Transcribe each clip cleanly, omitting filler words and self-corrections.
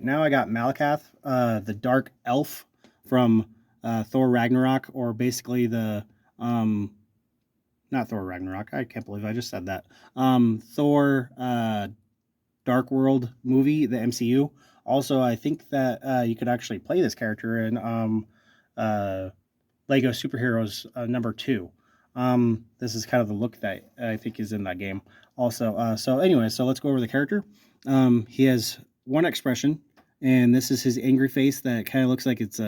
now I got Malakath, the dark elf from Thor Ragnarok, or basically the not Thor Ragnarok. I can't believe I just said that. Thor Dark World movie, the MCU. Also, I think that you could actually play this character in uh, Lego Superheroes #2. This is kind of the look that I think is in that game. Also, so anyway, so let's go over the character. He has one expression, and this is his angry face that kind of looks like it's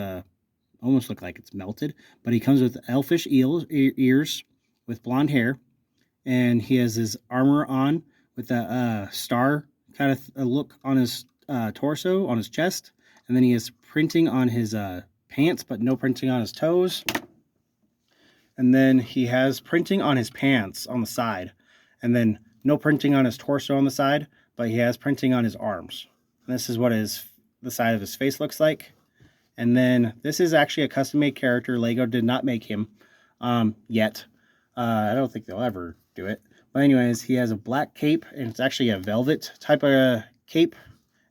almost look like it's melted. But he comes with elfish ears, with blonde hair, and he has his armor on with a star kind of a look on his torso, on his chest, and then he has printing on his pants, but no printing on his toes. And then he has printing on his pants on the side, and then no printing on his torso on the side, but he has printing on his arms. And this is what the side of his face looks like. And then this is actually a custom-made character. Lego did not make him yet. I don't think they'll ever do it. But anyways, he has a black cape, and it's actually a velvet type of cape.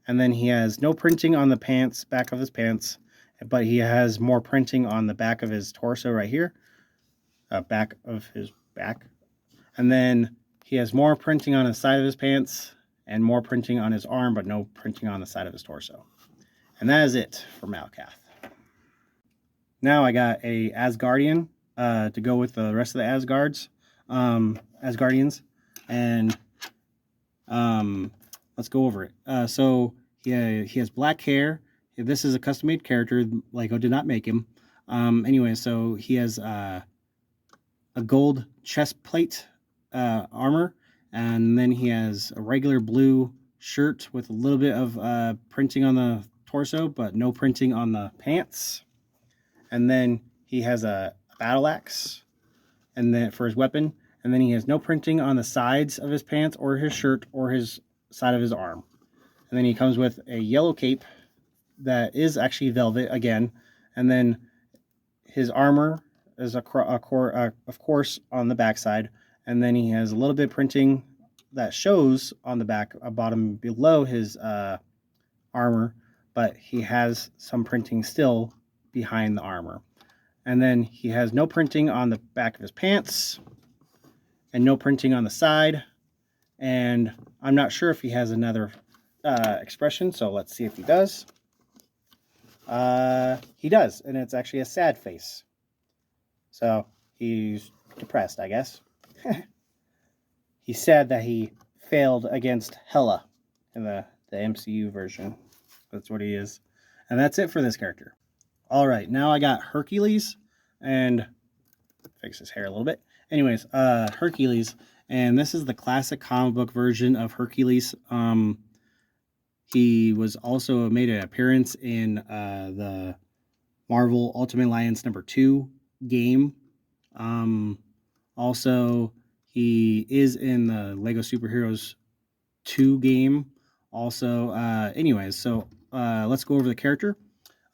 And then he has no printing on the pants, back of his pants, but he has more printing on the back of his torso right here. Back of his back. And then he has more printing on the side of his pants and more printing on his arm, but no printing on the side of his torso. And that is it for Malakath. Now I got a Asgardian to go with the rest of the Asgardians. And let's go over it. So he has black hair. This is a custom-made character. Lego did not make him. Anyway, so he has a gold chest plate armor, and then he has a regular blue shirt with a little bit of printing on the torso, but no printing on the pants. And then he has a battle axe, and then for his weapon, and then he has no printing on the sides of his pants or his shirt or his side of his arm. And then he comes with a yellow cape that is actually velvet again, and then his armor is of course on the backside, and then he has a little bit printing that shows on the back, bottom below his armor, but he has some printing still behind the armor. And then he has no printing on the back of his pants and no printing on the side. And I'm not sure if he has another expression, so let's see if he does. He does, and it's actually a sad face. So he's depressed, I guess. He's sad that he failed against Hela in the MCU version. That's what he is. And that's it for this character. All right, now I got Hercules, and fix his hair a little bit. Anyways, Hercules, and this is the classic comic book version of Hercules. He was also made an appearance in the Marvel Ultimate Alliance #2 game. Also, he is in the Lego Superheroes 2 game. Also, anyways, so let's go over the character.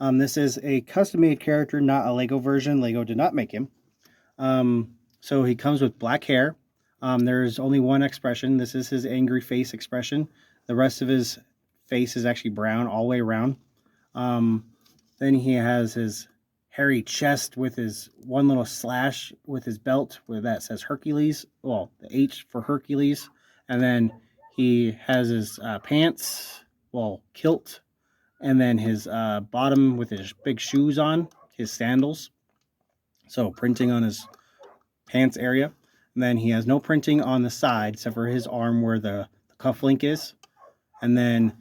This is a custom-made character, not a Lego version. Lego did not make him. So he comes with black hair. There's only one expression. This is his angry face expression. The rest of his face is actually brown all the way around. Then he has his hairy chest with his one little slash with his belt where that says Hercules. Well, the H for Hercules. And then he has his pants, kilt. And then his bottom with his big shoes on, his sandals. So printing on his pants area. And then he has no printing on the side except for his arm where the cuff link is. And then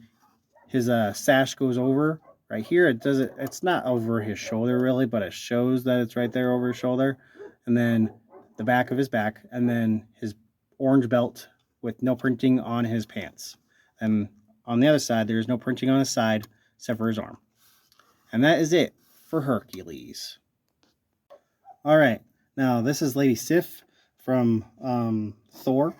his sash goes over right here. It's not over his shoulder really, but it shows that it's right there over his shoulder. And then the back of his back, and then his orange belt with no printing on his pants. And on the other side, there's no printing on his side except for his arm. And that is it for Hercules. All right, now this is Lady Sif from Thor.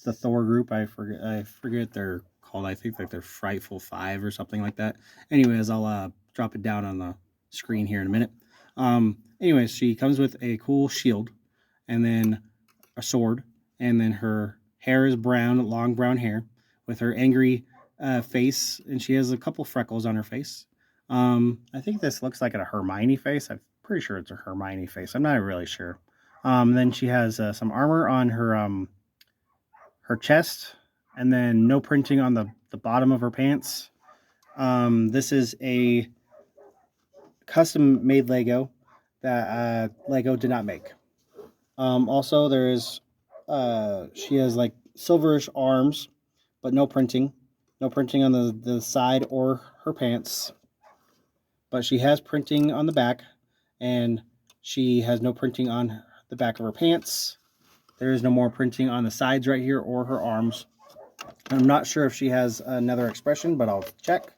The Thor group, I forget they're called. I think like they're Frightful Five or something like that. Anyways, I'll drop it down on the screen here in a minute. Anyways, she comes with a cool shield and then a sword, and then her hair is brown, long brown hair with her angry face, and she has a couple freckles on her face. I think this looks like a Hermione face. I'm pretty sure it's a Hermione face. I'm not really sure. Then she has some armor on her chest, and then no printing on the bottom of her pants. This is a custom made Lego that Lego did not make. Also, there is she has like silverish arms, but no printing. No printing on the side or her pants. But she has printing on the back, and she has no printing on the back of her pants. There is no more printing on the sides right here or her arms. I'm not sure if she has another expression, but I'll check.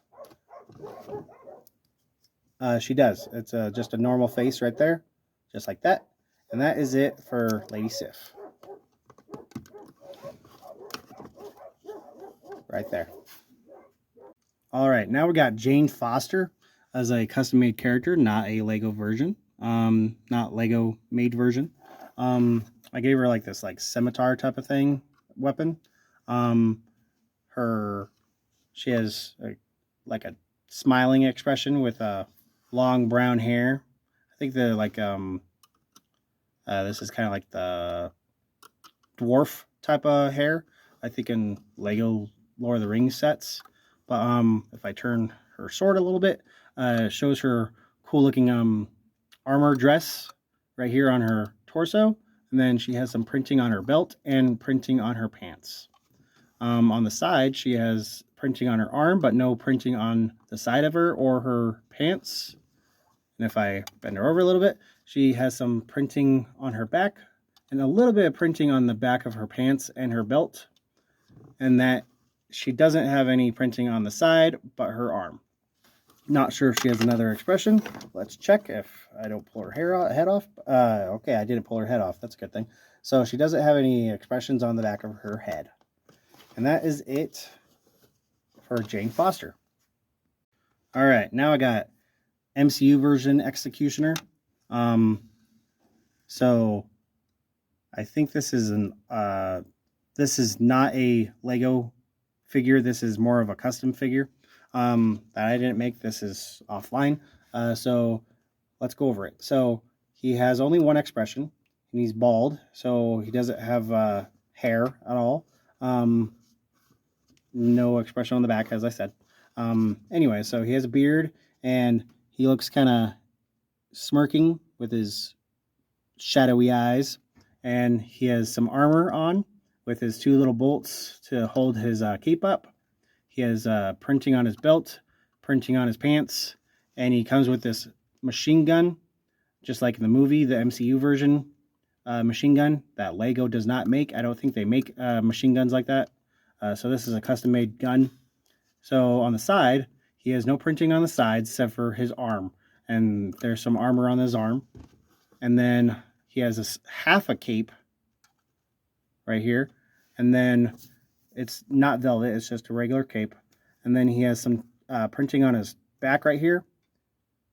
She does. It's just a normal face right there, just like that. And that is it for Lady Sif. Right there. All right, now we got Jane Foster as a custom-made character, not a Lego version, not Lego made version. I gave her like this like scimitar type of thing weapon. She has like a smiling expression with long brown hair. I think the like this is kind of like the dwarf type of hair. I think in Lego Lord of the Rings sets. But if I turn her sword a little bit, shows her cool looking armor dress right here on her torso. And then she has some printing on her belt and printing on her pants. On the side, she has printing on her arm, but no printing on the side of her or her pants. And if I bend her over a little bit, she has some printing on her back and a little bit of printing on the back of her pants and her belt. And that she doesn't have any printing on the side, but her arm. Not sure if she has another expression. Let's check if I don't pull her head off. Okay, I didn't pull her head off. That's a good thing. So she doesn't have any expressions on the back of her head. And that is it for Jane Foster. All right, now I got MCU version Executioner. So I think this is not a Lego figure. This is more of a custom figure that I didn't make. This is offline. So let's go over it. So he has only one expression, and he's bald, so he doesn't have hair at all. No expression on the back, as I said. Anyway, so he has a beard, and he looks kind of smirking with his shadowy eyes, and he has some armor on with his two little bolts to hold his cape up. He has printing on his belt, printing on his pants, and he comes with this machine gun, just like in the movie, the MCU version machine gun that Lego does not make. I don't think they make machine guns like that. So this is a custom-made gun. So on the side, he has no printing on the sides except for his arm, and there's some armor on his arm. And then he has this half a cape right here, and then it's not velvet, it's just a regular cape. And then he has some printing on his back right here,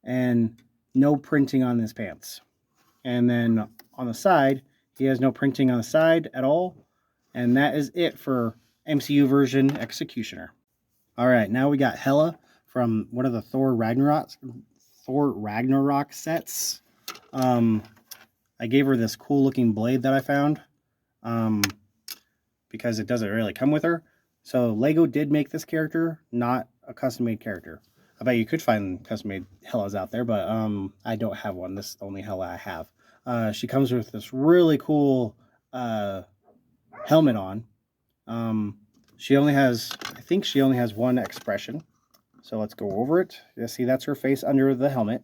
and no printing on his pants. And then on the side, he has no printing on the side at all. And that is it for MCU version Executioner. All right, now we got Hela from one of the Thor Ragnarok sets. I gave her this cool looking blade that I found because it doesn't really come with her. So Lego did make this character, not a custom made character. I bet you could find custom made Helas out there, but I don't have one. This is the only Hela I have. She comes with this really cool helmet on. I think she only has one expression. So let's go over it. You see, that's her face under the helmet.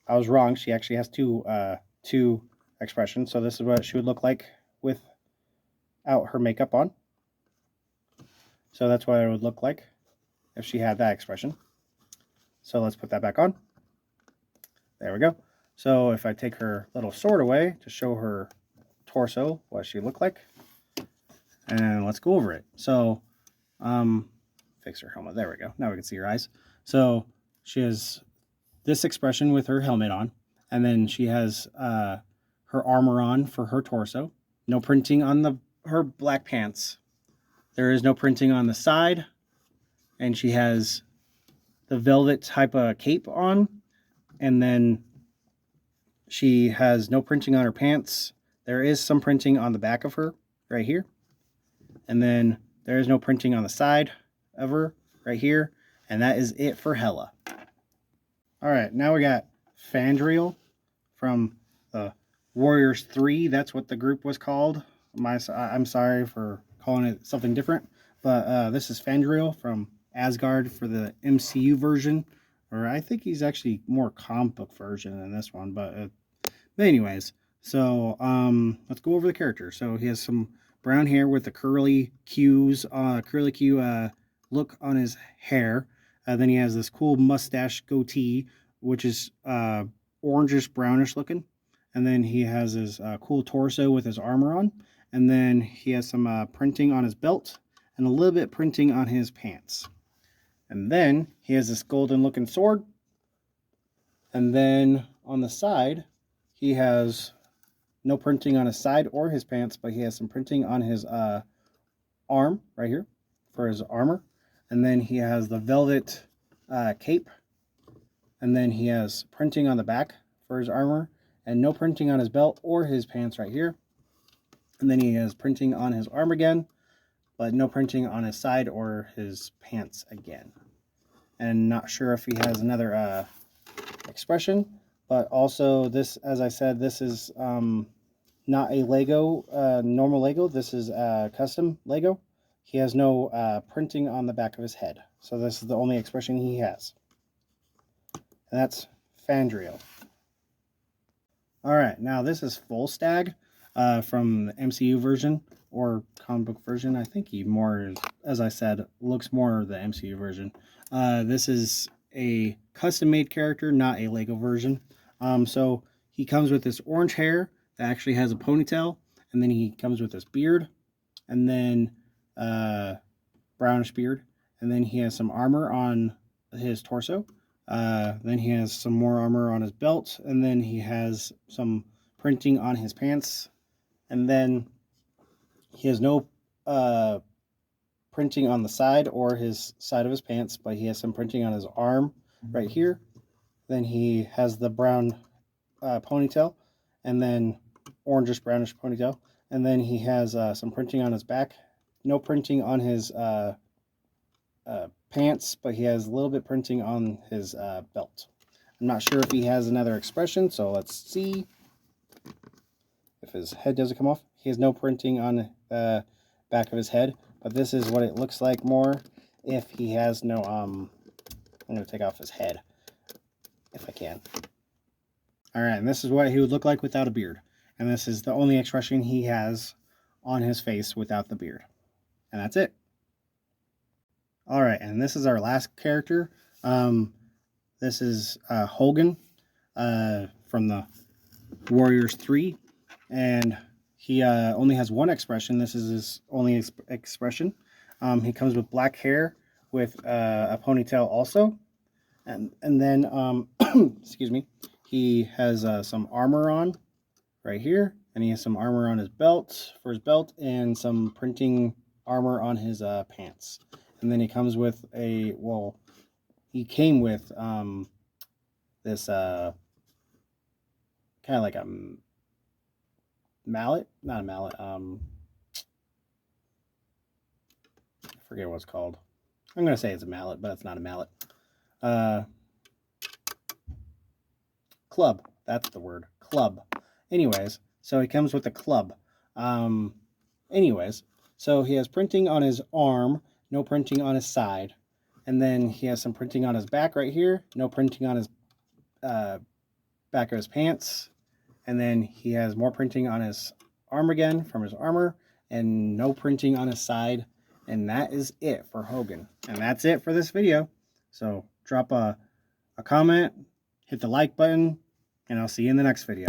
I was wrong. She actually has two expressions. So this is what she would look like without her makeup on. So that's what it would look like if she had that expression. So let's put that back on. There we go. So if I take her little sword away to show her torso, what she look like. And let's go over it. So, fix her helmet. There we go. Now we can see her eyes. So she has this expression with her helmet on, and then she has her armor on for her torso. No printing on her black pants. There is no printing on the side, and she has the velvet type of cape on, and then she has no printing on her pants. There is some printing on the back of her right here, and then there is no printing on the side of her right here, and that is it for Hela. All right, now we got Fandriel from the Warriors 3. That's what the group was called. I'm sorry for calling it something different, but this is Fandriel from Asgard for the MCU version, or I think he's actually more comic book version than this one, but anyways, so let's go over the character. So he has some brown hair with the curly Q look on his hair. Then he has this cool mustache goatee, which is orangish brownish looking. And then he has his cool torso with his armor on. And then he has some printing on his belt and a little bit printing on his pants. And then he has this golden looking sword. And then on the side, he has no printing on his side or his pants, but he has some printing on his arm right here for his armor. And then he has the velvet cape. And then he has printing on the back for his armor and no printing on his belt or his pants right here. And then he has printing on his arm again, but no printing on his side or his pants again. And not sure if he has another expression, but also this, as I said, this is not a Lego, normal Lego. This is custom Lego. He has no printing on the back of his head. So this is the only expression he has. And that's Fandriel. All right, now this is Full Stag from the MCU version or comic book version. I think he more, as I said, looks more the MCU version. This is a custom-made character, not a Lego version. So he comes with this orange hair that actually has a ponytail, and then he comes with this beard, and then brownish beard, and then he has some armor on his torso. Then he has some more armor on his belt, and then he has some printing on his pants, and then he has no printing on the side or his side of his pants, but he has some printing on his arm right here. Then he has the brown ponytail, and then orangish brownish ponytail, and then he has some printing on his back. No printing on his pants, but he has a little bit printing on his belt. I'm not sure if he has another expression, so let's see if his head doesn't come off. He has no printing on the back of his head, but this is what it looks like more if he has no I'm going to take off his head if I can. All right, and this is what he would look like without a beard, and this is the only expression he has on his face without the beard, and that's it. All right, and this is our last character. This is Hogan from the Warriors 3, and he only has one expression. This is his only expression. He comes with black hair with a ponytail also, and then excuse me, he has some armor on right here, and he has some armor on his belt for his belt, and some printing armor on his pants. And then he comes with he came with this kind of like a mallet, not a mallet, I forget what it's called. I'm going to say it's a mallet, but it's not a mallet. Club, that's the word, club. Anyways, so he comes with a club. Anyways, so he has printing on his arm, no printing on his side. And then he has some printing on his back right here, no printing on his back of his pants. And then he has more printing on his arm again from his armor, and no printing on his side. And that is it for Hogan. And that's it for this video. So drop a comment, hit the like button, and I'll see you in the next video.